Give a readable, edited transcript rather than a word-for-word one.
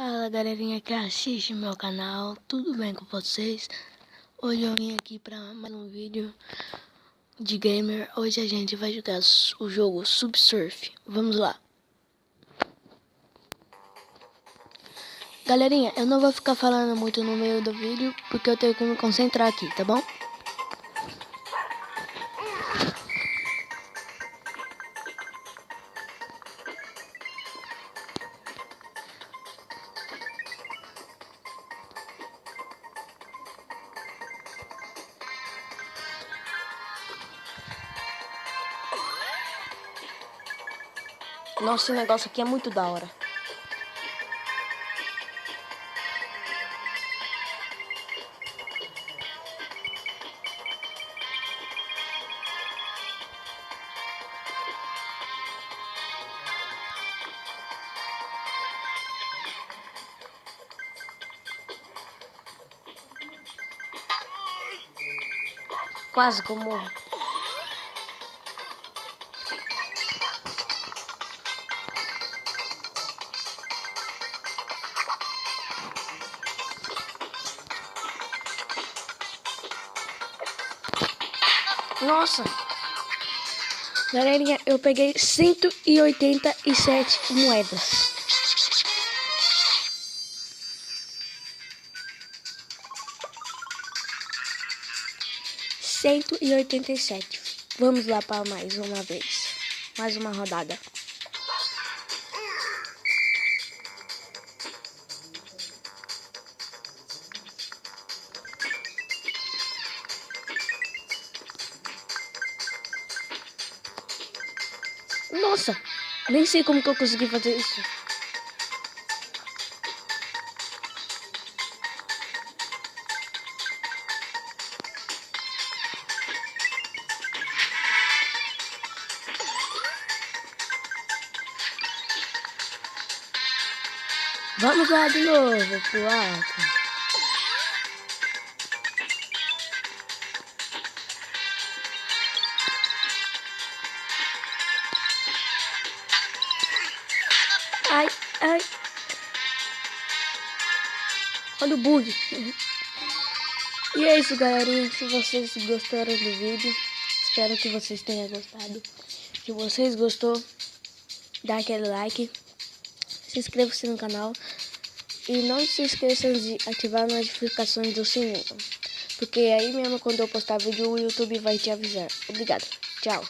Fala galerinha que assiste meu canal, tudo bem com vocês? Hoje eu vim aqui para mais um vídeo de gamer. Hoje a gente vai jogar o jogo Subsurf. Vamos lá. Galerinha, eu não vou ficar falando muito no meio do vídeo porque eu tenho que me concentrar aqui, tá bom? Nossa, esse negócio aqui é muito da hora. Quase que eu morro. Nossa! Galerinha, eu peguei 187 moedas. R$ 187. Vamos lá para mais uma vez. Mais uma rodada. Nossa, nem sei como que eu consegui fazer isso. Vamos lá de novo pro alto. Ai, ai. Olha o bug. E é isso, galerinha. Se vocês gostaram do vídeo, espero que vocês tenham gostado. Se vocês gostou, dá aquele like. Se inscreva-se no canal. E não se esqueçam de ativar as notificações do sininho. Porque aí mesmo quando eu postar vídeo, o YouTube vai te avisar. Obrigado. Tchau.